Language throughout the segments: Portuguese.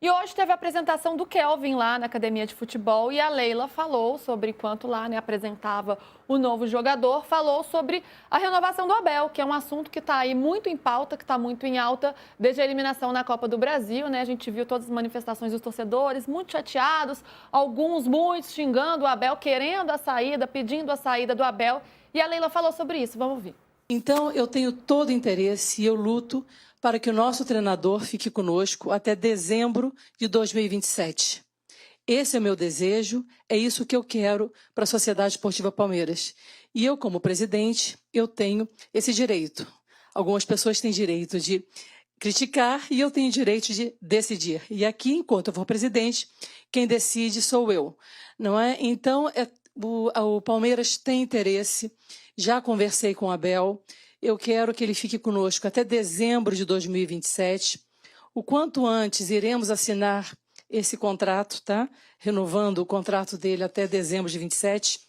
E hoje teve a apresentação do Kelvin lá na academia de futebol e a Leila falou sobre enquanto lá, né, apresentava o novo jogador, falou sobre a renovação do Abel, que é um assunto que está aí muito em pauta, que está muito em alta desde a eliminação na Copa do Brasil, né? A gente viu todas as manifestações dos torcedores muito chateados, alguns muitos xingando o Abel, querendo a saída, pedindo a saída do Abel. E a Leila falou sobre isso, vamos ouvir. Então, eu tenho todo o interesse e eu luto para que o nosso treinador fique conosco até dezembro de 2027. Esse é o meu desejo, é isso que eu quero para a Sociedade Esportiva Palmeiras. E eu, como presidente, eu tenho esse direito. Algumas pessoas têm direito de criticar e eu tenho direito de decidir. E aqui, enquanto eu for presidente, quem decide sou eu, não é? Então, o Palmeiras tem interesse. Já conversei com o Abel, eu quero que ele fique conosco até dezembro de 2027. O quanto antes iremos assinar esse contrato, tá? Renovando o contrato dele até dezembro de 27.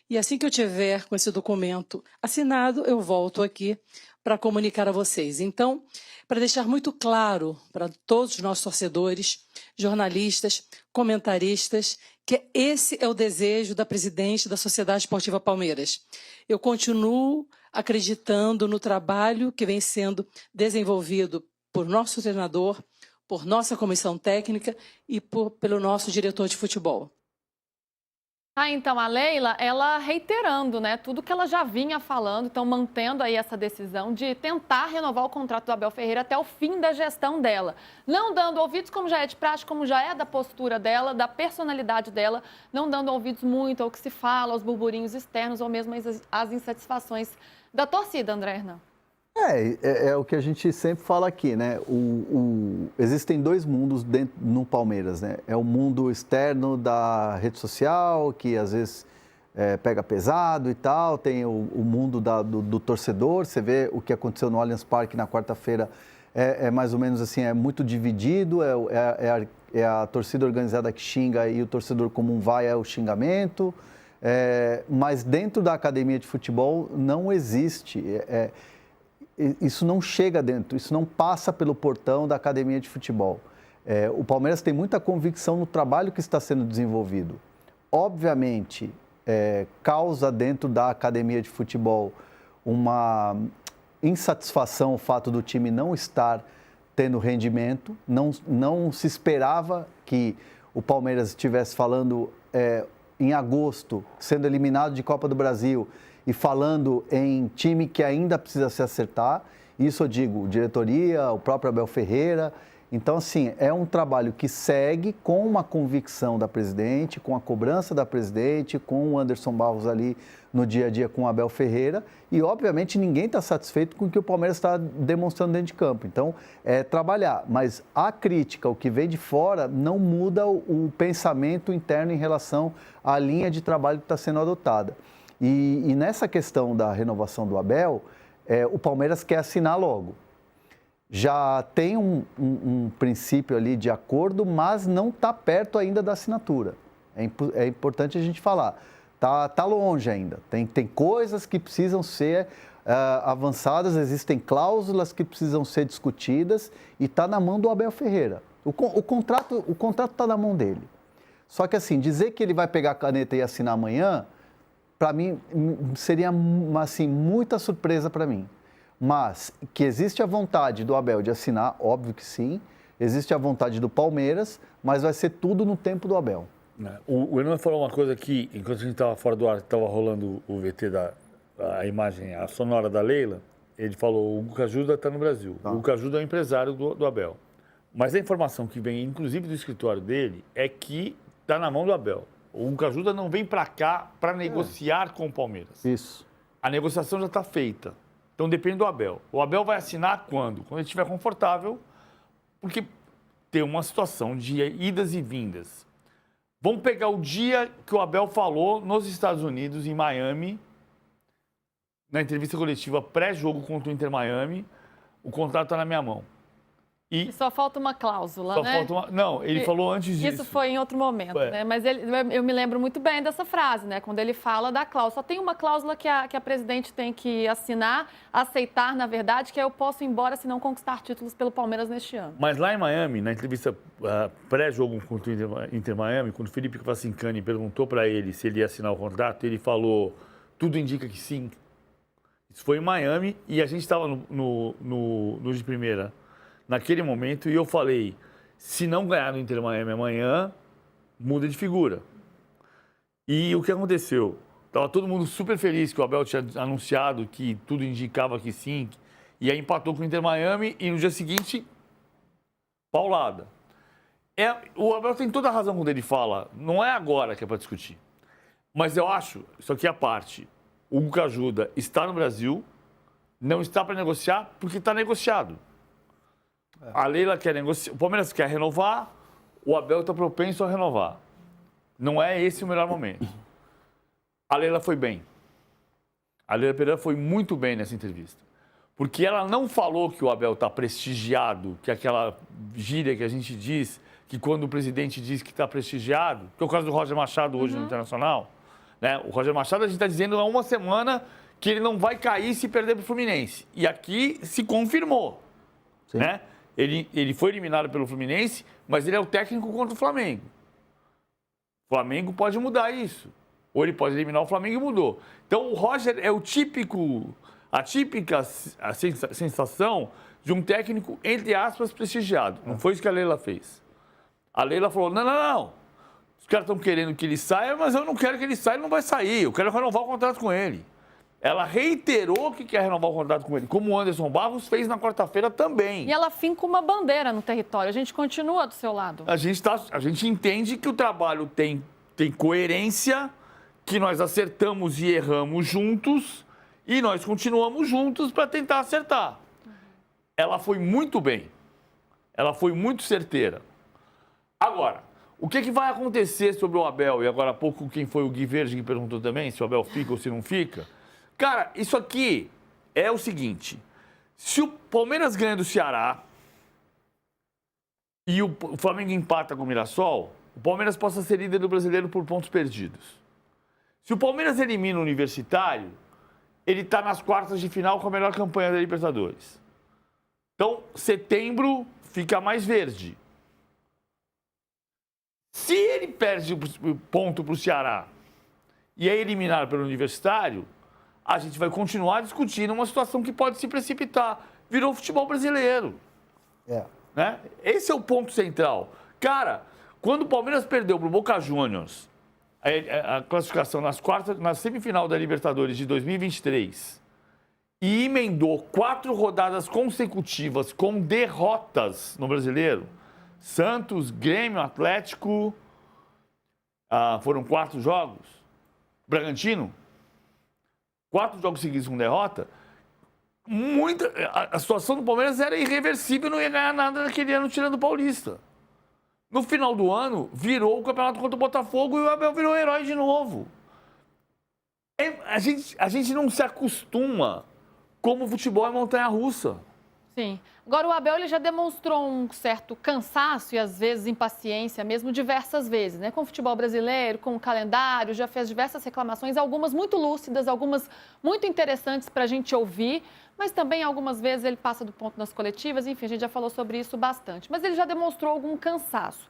E assim que eu tiver com esse documento assinado, eu volto aqui para comunicar a vocês. Então, para deixar muito claro para todos os nossos torcedores, jornalistas, comentaristas, que esse é o desejo da presidente da Sociedade Esportiva Palmeiras. Eu continuo acreditando no trabalho que vem sendo desenvolvido por nosso treinador, por nossa comissão técnica e pelo nosso diretor de futebol. Então, a Leila, ela reiterando, né, tudo que ela já vinha falando, então mantendo aí essa decisão de tentar renovar o contrato do Abel Ferreira até o fim da gestão dela. Não dando ouvidos, como já é de praxe, como já é da postura dela, da personalidade dela, não dando ouvidos muito ao que se fala, aos burburinhos externos ou mesmo às insatisfações da torcida, André Hernan. É o que a gente sempre fala aqui, né? Existem dois mundos dentro, no Palmeiras, né? É o mundo externo da rede social, que às vezes pega pesado e tal, tem o mundo do torcedor, você vê o que aconteceu no Allianz Parque na quarta-feira, é mais ou menos assim, é muito dividido, é a torcida organizada que xinga e o torcedor comum vai ao xingamento, mas dentro da academia de futebol não existe, isso não chega dentro, isso não passa pelo portão da academia de futebol. O Palmeiras tem muita convicção no trabalho que está sendo desenvolvido. Obviamente, causa dentro da academia de futebol uma insatisfação o fato do time não estar tendo rendimento. Não se esperava que o Palmeiras estivesse falando em agosto, sendo eliminado de Copa do Brasil, e falando em time que ainda precisa se acertar. Isso eu digo, diretoria, o próprio Abel Ferreira. Então, assim, é um trabalho que segue com uma convicção da presidente, com a cobrança da presidente, com o Anderson Barros ali no dia a dia com o Abel Ferreira. E, obviamente, ninguém está satisfeito com o que o Palmeiras está demonstrando dentro de campo. Então, é trabalhar. Mas a crítica, o que vem de fora, não muda o pensamento interno em relação à linha de trabalho que está sendo adotada. E nessa questão da renovação do Abel, o Palmeiras quer assinar logo. Já tem um princípio ali de acordo, mas não está perto ainda da assinatura. É importante a gente falar. Tá longe ainda. Tem coisas que precisam ser avançadas, existem cláusulas que precisam ser discutidas e está na mão do Abel Ferreira. O contrato está na mão dele. Só que assim, dizer que ele vai pegar a caneta e assinar amanhã, para mim, seria assim, muita surpresa para mim. Mas que existe a vontade do Abel de assinar, óbvio que sim. Existe a vontade do Palmeiras, mas vai ser tudo no tempo do Abel. O Hernan falou uma coisa aqui, enquanto a gente estava fora do ar, estava rolando o VT, a imagem, a sonora da Leila, ele falou, o Guca Juda está no Brasil. Tá. O Guca Juda é o empresário do Abel. Mas a informação que vem, inclusive do escritório dele, é que está na mão do Abel. O Guca Ajuda não vem para cá para negociar com o Palmeiras. Isso. A negociação já está feita. Então depende do Abel. O Abel vai assinar quando? Quando ele estiver confortável, porque tem uma situação de idas e vindas. Vamos pegar o dia que o Abel falou nos Estados Unidos, em Miami, na entrevista coletiva pré-jogo contra o Inter Miami, o contrato está na minha mão. E só falta uma cláusula, só né? falta uma... Não, ele falou antes disso. Isso foi em outro momento, né? Mas eu me lembro muito bem dessa frase, né? Quando ele fala da cláusula. Só tem uma cláusula que a presidente tem que assinar, aceitar, na verdade, que é eu posso ir embora se não conquistar títulos pelo Palmeiras neste ano. Mas lá em Miami, na entrevista pré-jogo contra o Inter Miami, quando o Felipe Facincani perguntou para ele se ele ia assinar o contrato, ele falou, tudo indica que sim. Isso foi em Miami e a gente estava no de primeira naquele momento e eu falei, se não ganhar no Inter Miami amanhã, muda de figura. E o que aconteceu? Estava todo mundo super feliz que o Abel tinha anunciado que tudo indicava que sim, e aí empatou com o Inter Miami e no dia seguinte, paulada. O Abel tem toda a razão quando ele fala, não é agora que é para discutir. Mas eu acho, isso aqui é a parte, o Hugo Cajuda está no Brasil, não está para negociar porque está negociado. A Leila quer negociar, o Palmeiras quer renovar, o Abel está propenso a renovar. Não é esse o melhor momento. A Leila foi bem. A Leila Pereira foi muito bem nessa entrevista. Porque ela não falou que o Abel está prestigiado, que é aquela gíria que a gente diz, que quando o presidente diz que está prestigiado, que é o caso do Roger Machado hoje no Internacional, né? O Roger Machado a gente está dizendo há uma semana que ele não vai cair se perder para o Fluminense. E aqui se confirmou, né? Ele foi eliminado pelo Fluminense, mas ele é o técnico contra o Flamengo. O Flamengo pode mudar isso. Ou ele pode eliminar o Flamengo e mudou. Então, o Roger é a típica sensação de um técnico, entre aspas, prestigiado. Não foi isso que a Leila fez. A Leila falou, não. Os caras estão querendo que ele saia, mas eu não quero que ele saia, ele não vai sair. Eu quero renovar o contrato com ele. Ela reiterou que quer renovar o contrato com ele, como o Anderson Barros fez na quarta-feira também. E ela finca uma bandeira no território. A gente continua do seu lado. A gente entende que o trabalho tem coerência, que nós acertamos e erramos juntos e nós continuamos juntos para tentar acertar. Ela foi muito bem. Ela foi muito certeira. Agora, o que vai acontecer sobre o Abel? E agora há pouco quem foi o Gui Verde que perguntou também se o Abel fica ou se não fica. Cara, isso aqui é o seguinte. Se o Palmeiras ganha do Ceará e o Flamengo empata com o Mirassol, o Palmeiras possa ser líder do Brasileiro por pontos perdidos. Se o Palmeiras elimina o Universitário, ele está nas quartas de final com a melhor campanha da Libertadores. Então, setembro fica mais verde. Se ele perde o ponto para o Ceará e é eliminado pelo Universitário, a gente vai continuar discutindo uma situação que pode se precipitar. Virou futebol brasileiro. Né? Esse é o ponto central. Cara, quando o Palmeiras perdeu para o Boca Juniors a classificação na semifinal da Libertadores de 2023 e emendou 4 rodadas consecutivas com derrotas no Brasileiro, Santos, Grêmio, Atlético, foram 4 jogos, Bragantino, 4 jogos seguidos com derrota, a situação do Palmeiras era irreversível, não ia ganhar nada naquele ano tirando o Paulista. No final do ano, virou o campeonato contra o Botafogo e o Abel virou herói de novo. A gente não se acostuma como o futebol é montanha-russa. Sim. Agora, o Abel ele já demonstrou um certo cansaço e, às vezes, impaciência mesmo diversas vezes, né? Com o futebol brasileiro, com o calendário, já fez diversas reclamações, algumas muito lúcidas, algumas muito interessantes para a gente ouvir, mas também algumas vezes ele passa do ponto nas coletivas, enfim, a gente já falou sobre isso bastante. Mas ele já demonstrou algum cansaço.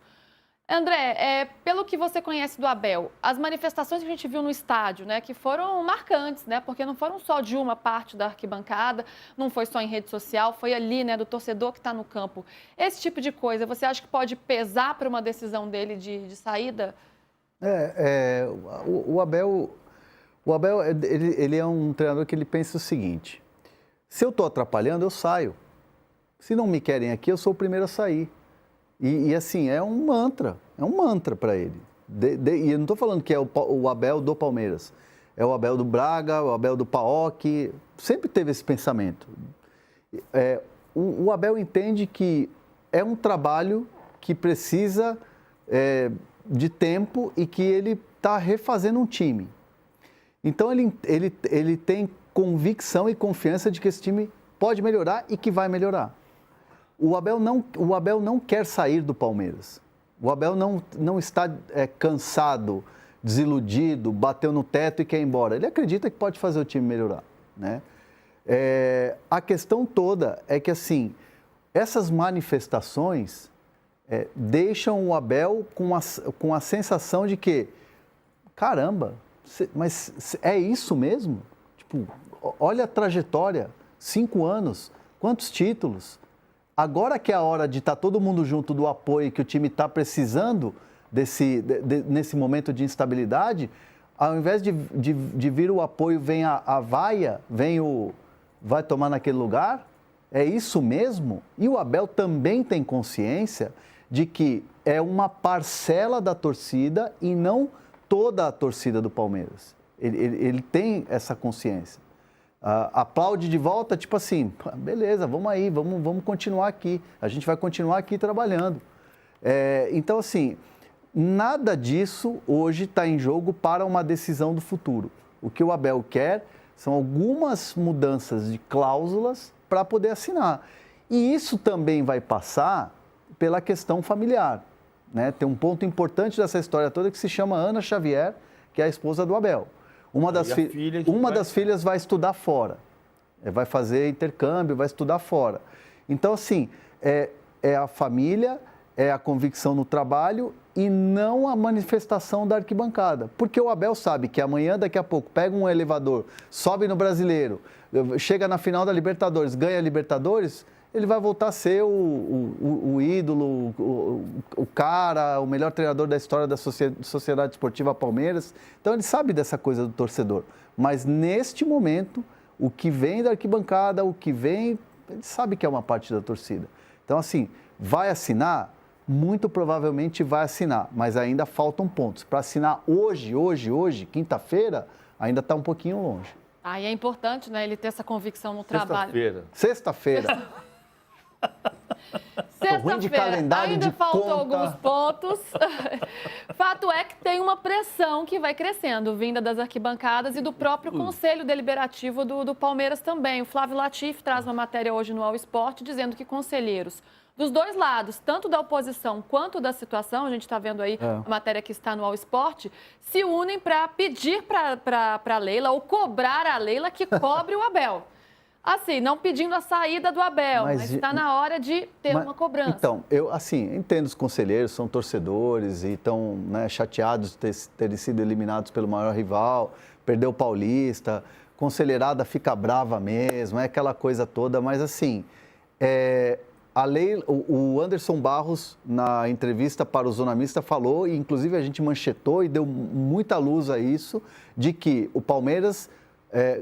André, pelo que você conhece do Abel, as manifestações que a gente viu no estádio, né, que foram marcantes, né, porque não foram só de uma parte da arquibancada, não foi só em rede social, foi ali, né, do torcedor que está no campo. Esse tipo de coisa, você acha que pode pesar para uma decisão dele de saída? O Abel ele é um treinador que ele pensa o seguinte: se eu estou atrapalhando, eu saio. Se não me querem aqui, eu sou o primeiro a sair. E assim, é um mantra para ele. E eu não estou falando que é o Abel do Palmeiras. É o Abel do Braga, o Abel do PAOK, sempre teve esse pensamento. O Abel entende que é um trabalho que precisa de tempo e que ele está refazendo um time. Então, ele tem convicção e confiança de que esse time pode melhorar e que vai melhorar. o Abel não quer sair do Palmeiras. O Abel não está cansado, desiludido, bateu no teto e quer ir embora. Ele acredita que pode fazer o time melhorar, né? A questão toda é que, assim, essas manifestações deixam o Abel com a sensação de que, caramba, mas é isso mesmo? Tipo, olha a trajetória, 5 anos, quantos títulos? Agora que é a hora de estar todo mundo junto do apoio que o time está precisando nesse momento de instabilidade, ao invés de vir o apoio, vem a vaia, vai tomar naquele lugar? É isso mesmo? E o Abel também tem consciência de que é uma parcela da torcida e não toda a torcida do Palmeiras. Ele tem essa consciência. Aplaude de volta, tipo assim, beleza, vamos aí, vamos continuar aqui. A gente vai continuar aqui trabalhando. Então, assim, nada disso hoje está em jogo para uma decisão do futuro. O que o Abel quer são algumas mudanças de cláusulas para poder assinar. E isso também vai passar pela questão familiar, né? Tem um ponto importante dessa história toda que se chama Ana Xavier, que é a esposa do Abel. Uma das filhas vai estudar fora, vai fazer intercâmbio, vai estudar fora. Então, assim, é a família, é a convicção no trabalho e não a manifestação da arquibancada. Porque o Abel sabe que amanhã, daqui a pouco, pega um elevador, sobe no Brasileiro, chega na final da Libertadores, ganha a Libertadores, ele vai voltar a ser o ídolo, o cara, o melhor treinador da história da Sociedade Esportiva Palmeiras. Então, ele sabe dessa coisa do torcedor. Mas, neste momento, o que vem da arquibancada, o que vem, ele sabe que é uma parte da torcida. Então, assim, vai assinar? Muito provavelmente vai assinar, mas ainda faltam pontos. Para assinar hoje, quinta-feira, ainda está um pouquinho longe. E é importante, né, ele ter essa convicção no trabalho. Sexta-feira. Sexta-feira, ainda faltam alguns pontos. Fato é que tem uma pressão que vai crescendo, vinda das arquibancadas e do próprio Conselho Deliberativo do Palmeiras também. O Flávio Latif traz uma matéria hoje no All Sport dizendo que conselheiros dos dois lados, tanto da oposição quanto da situação, a gente está vendo aí a matéria que está no All Sport, se unem para pedir para a Leila ou cobrar a Leila que cobre o Abel. Assim, não pedindo a saída do Abel, mas está na hora de ter uma cobrança. Então, eu entendo os conselheiros, são torcedores e estão, né, chateados de terem sido eliminados pelo maior rival, perdeu o Paulista, conselheirada fica brava mesmo, é aquela coisa toda, mas assim, o Anderson Barros, na entrevista para o Zona Mista, falou, e inclusive a gente manchetou e deu muita luz a isso, de que o Palmeiras,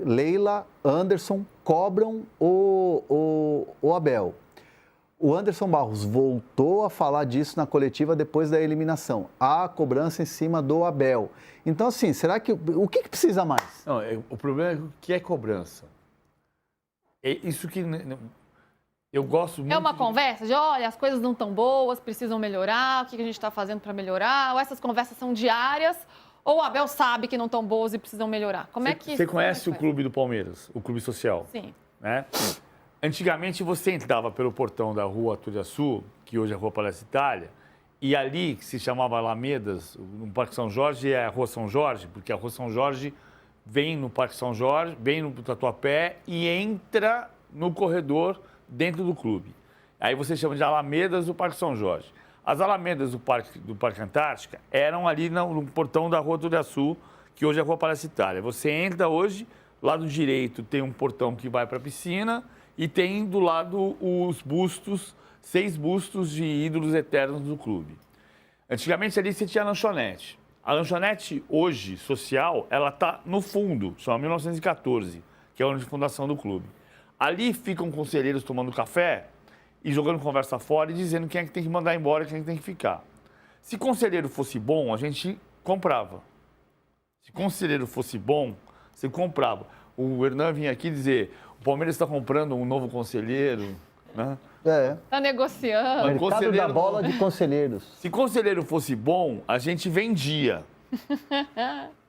Leila, Anderson, cobram o Abel. O Anderson Barros voltou a falar disso na coletiva depois da eliminação. Há cobrança em cima do Abel. Então, assim, será que... O que precisa mais? Não, o problema é o que é cobrança. É isso que... Eu gosto muito. É uma conversa de, olha, as coisas não estão boas, precisam melhorar, o que a gente está fazendo para melhorar? Ou essas conversas são diárias, ou o Abel sabe que não estão boas e precisam melhorar? Como é que... Você conhece o clube do Palmeiras, o clube social? Sim. Né? Antigamente, você entrava pelo portão da Rua Turiaçu, que hoje é a Rua Palestra Itália, e ali, que se chamava Alamedas, no Parque São Jorge, é a Rua São Jorge, porque a Rua São Jorge vem no Parque São Jorge, vem no Tatuapé e entra no corredor dentro do clube. Aí você chama de Alamedas do Parque São Jorge. As Alamedas do Parque Antártica eram ali no portão da Rua Turiaçu, que hoje é a Rua Palestra Itália. Você entra hoje, lado direito tem um portão que vai para a piscina e tem do lado os bustos, 6 bustos de ídolos eternos do clube. Antigamente ali você tinha a lanchonete. A lanchonete hoje, social, ela está no fundo, chama 1914, que é a fundação do clube. Ali ficam conselheiros tomando café e jogando conversa fora e dizendo quem é que tem que mandar embora e quem é que tem que ficar. Se conselheiro fosse bom, a gente comprava. Se conselheiro fosse bom, você comprava. O Hernan vinha aqui dizer, o Palmeiras está comprando um novo conselheiro, né? Está negociando. Mercado da bola de conselheiros. Se conselheiro fosse bom, a gente vendia.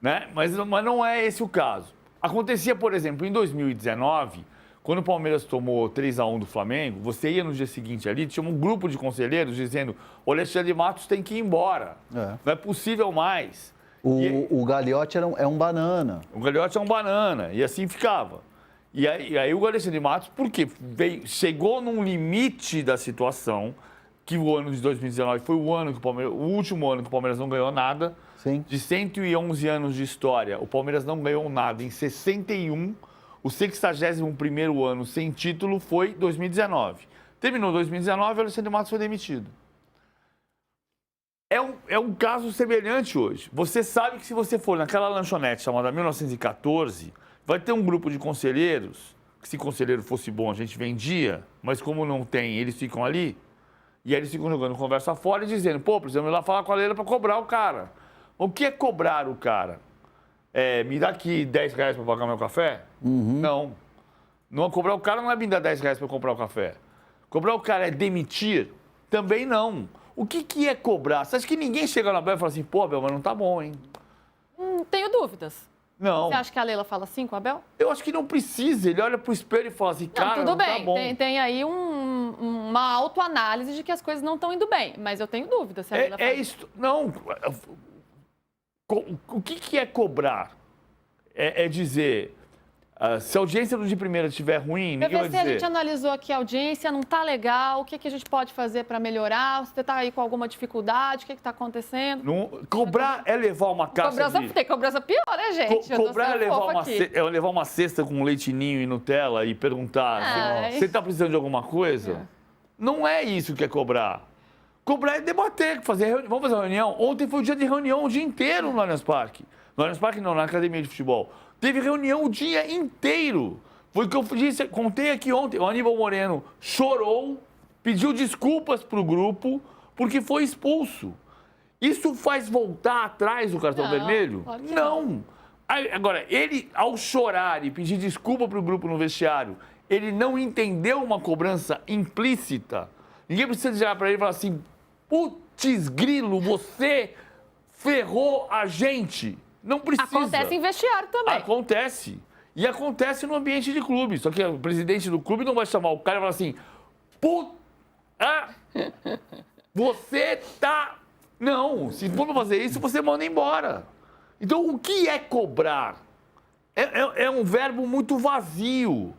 Né? Mas não é esse o caso. Acontecia, por exemplo, em 2019... Quando o Palmeiras tomou 3-1 do Flamengo, você ia no dia seguinte ali, tinha um grupo de conselheiros dizendo: o Alexandre Matos tem que ir embora. Não é possível mais. O Gagliotti é um banana. O Gagliotti é um banana. E assim ficava. E aí o Alexandre Matos, por quê? Chegou num limite da situação, que o ano de 2019 foi o último ano que o Palmeiras não ganhou nada. Sim. De 111 anos de história, o Palmeiras não ganhou nada. Em 61, o 61º ano sem título foi 2019. Terminou 2019 e o Alexandre Matos foi demitido. É um caso semelhante hoje. Você sabe que se você for naquela lanchonete chamada 1914, vai ter um grupo de conselheiros, que se conselheiro fosse bom a gente vendia, mas como não tem, eles ficam ali, e aí eles ficam jogando conversa fora e dizendo: pô, precisamos ir lá falar com a Leila para cobrar o cara. O que é cobrar o cara? Me dá aqui 10 reais para pagar meu café? Não. Não, cobrar o cara não é me dar 10 reais para comprar o café. Cobrar o cara é demitir? Também não. O que é cobrar? Você acha que ninguém chega na Abel e fala assim: pô, Abel, mas não tá bom, hein? Tenho dúvidas. Não. Você acha que a Leila fala assim com o Abel? Eu acho que não precisa. Ele olha pro espelho e fala assim: cara, tudo não bem. tá bom. Tem aí uma autoanálise de que as coisas não estão indo bem, mas eu tenho dúvidas se a Leila fala isso. Não. O que é cobrar? É dizer, se a audiência do de primeira estiver ruim, ninguém vai PVC, dizer. a gente analisou aqui a audiência, não está legal, o que a gente pode fazer para melhorar? Você está aí com alguma dificuldade, o que está acontecendo? Cobrar é levar uma caixa Tem cobrança pior, né, gente? Cobrar é levar uma cesta com leite ninho e Nutella e perguntar: você está precisando de alguma coisa? Não é isso que é cobrar. Cobrar é debater, vamos fazer uma reunião. Ontem foi o dia de reunião, o dia inteiro no Allianz Parque. No Allianz Parque não, na academia de futebol. Teve reunião o dia inteiro. Foi o que eu disse, contei aqui ontem. O Aníbal Moreno chorou, pediu desculpas para o grupo, porque foi expulso. Isso faz voltar atrás o cartão vermelho? Claro que não. Agora, ele, ao chorar e pedir desculpa para o grupo no vestiário, ele não entendeu uma cobrança implícita. Ninguém precisa dizer para ele e falar assim: putz grilo, você ferrou a gente. Não precisa. Acontece em vestiário também. Acontece. E acontece no ambiente de clube. Só que o presidente do clube não vai chamar o cara e falar assim: você tá... Não, se for pra fazer isso, você manda embora. Então, o que é cobrar? É um verbo muito vazio.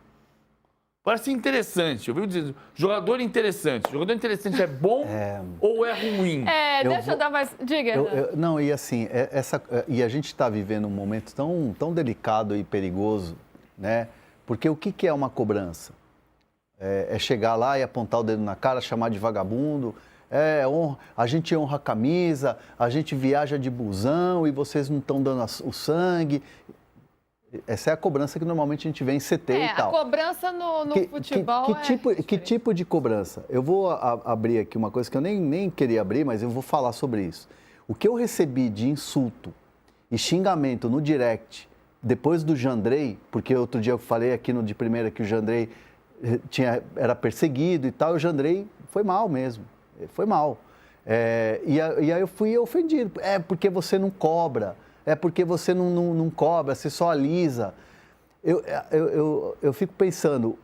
Parece interessante. Eu vi dizendo, jogador interessante. Jogador interessante é bom ou é ruim? Deixa eu dar mais... Diga. Não, e assim, e a gente está vivendo um momento tão delicado e perigoso, né? Porque o que é uma cobrança? É chegar lá e apontar o dedo na cara, chamar de vagabundo. A gente honra a camisa, a gente viaja de busão e vocês não estão dando o sangue. Essa é a cobrança que normalmente a gente vê em CT e tal. A cobrança no futebol que tipo de cobrança? Eu vou abrir aqui uma coisa que eu nem queria abrir, mas eu vou falar sobre isso. O que eu recebi de insulto e xingamento no direct, depois do Jandrei, porque outro dia eu falei aqui no de primeira que o Jandrei era perseguido e tal, o Jandrei foi mal mesmo, foi mal. E aí eu fui ofendido, porque você não cobra. É porque você não cobra, você só alisa. Eu fico pensando,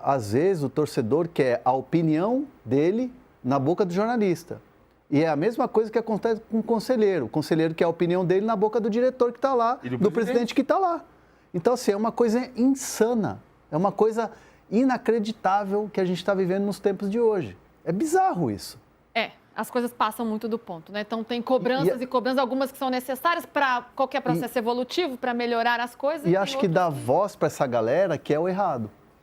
às vezes o torcedor quer a opinião dele na boca do jornalista. E é a mesma coisa que acontece com o conselheiro. O conselheiro quer a opinião dele na boca do diretor que está lá, do presidente que está lá. Então, assim, é uma coisa insana. É uma coisa inacreditável que a gente está vivendo nos tempos de hoje. É bizarro isso. As coisas passam muito do ponto, né? Então, tem cobranças e cobranças, algumas que são necessárias para qualquer processo evolutivo, para melhorar as coisas. E acho que dá voz para essa galera que é o errado.